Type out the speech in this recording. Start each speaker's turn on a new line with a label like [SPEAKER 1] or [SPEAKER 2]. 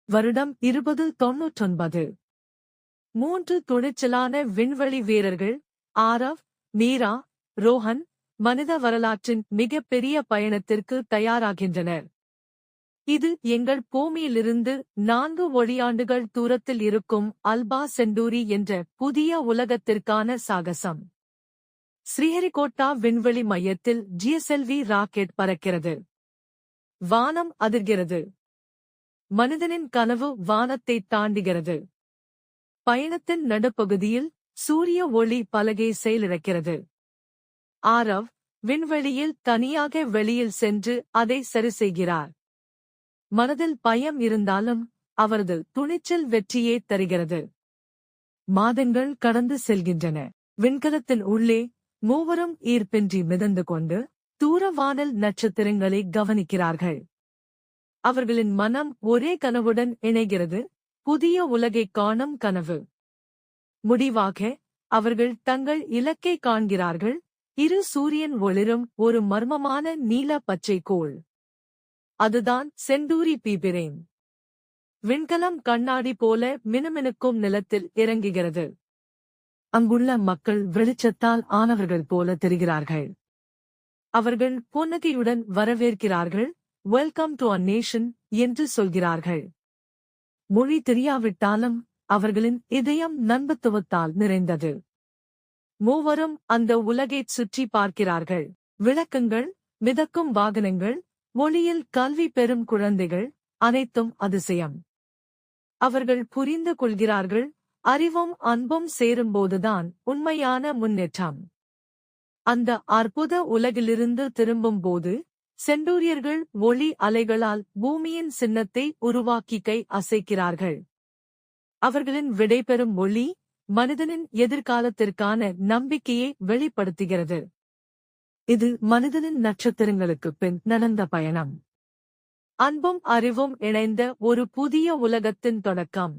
[SPEAKER 1] வருடம் 2099. 3 துணிச்சலான விண்வெளி வீரர்கள் ஆரவ், மீரா, ரோஹன் மனித வரலாற்றின் மிகப்பெரிய பயணத்திற்கு தயாராகின்றனர். இது எங்கள் பூமியிலிருந்து 4 ஒளியாண்டுகள் தூரத்தில் இருக்கும் அல்பா சென்டூரி என்ற புதிய உலகத்திற்கான சாகசம். ஸ்ரீஹரிகோட்டா விண்வெளி மையத்தில் ஜிஎஸ்எல்வி ராக்கெட் பறக்கிறது. வானம் அதிர்கிறது. மனிதனின் கனவு வானத்தை தாண்டுகிறது. பயணத்தின் நடுப்பகுதியில் சூரிய ஒளி பலகை செயலிழக்கிறது. ஆரவ் விண்வெளியில் தனியாக வெளியில் சென்று அதை சரிசெய்கிறார். மனதில் பயம் இருந்தாலும் அவரது துணிச்சல் வெற்றியே தருகிறது. மாதங்கள் கடந்து செல்கின்றன. விண்கலத்தின் உள்ளே மூவரும் ஈர்ப்பின்றி மிதந்து கொண்டு தூர வானில் நட்சத்திரங்களை கவனிக்கிறார்கள். அவர்களின் மனம் ஒரே கனவுடன் இணைகிறது, புதிய உலகைக் காணும் கனவு. முடிவாக அவர்கள் தங்கள் இலக்கை காண்கிறார்கள், இரு சூரியன் ஒளிரும் ஒரு மர்மமான நீல பச்சை கோள். அதுதான் சென்டூரி பீபிரேன். விண்கலம் கண்ணாடி போல மினுமினுக்கும் நிலத்தில் இறங்குகிறது. அங்குள்ள மக்கள் வெளிச்சத்தால் ஆனவர்கள் போல தெரிகிறார்கள். அவர்கள் புன்னகையுடன் வரவேற்கிறார்கள், வெல்கம் டு அ நேஷன் என்று சொல்கிறார்கள். மொழி தெரியாவிட்டாலும் அவர்களின் இதயம் நண்பத்துவத்தால் நிறைந்தது. மூவரும் அந்த உலகைச் சுற்றி பார்க்கிறார்கள். விளக்கங்கள், மிதக்கும் வாகனங்கள், மொழியில் கல்வி பெறும் குழந்தைகள், அனைத்தும் அதிசயம். அவர்கள் புரிந்து கொள்கிறார்கள், அறிவும் அன்பும் சேரும்போதுதான் உண்மையான முன்னேற்றம். அந்த அற்புத உலகிலிருந்து திரும்பும்போது சென்டூரியர்கள் ஒளி அலைகளால் பூமியின் சின்னத்தை உருவாக்கி கை அசைக்கிறார்கள். அவர்களின் விடைபெறும் ஒளி மனிதனின் எதிர்காலத்திற்கான நம்பிக்கையை வெளிப்படுத்துகிறது. இது மனிதனின் நட்சத்திரங்களுக்குப் பின் நடந்த பயணம். அன்பும் அறிவும் இணைந்த ஒரு புதிய உலகத்தின் தொடக்கம்.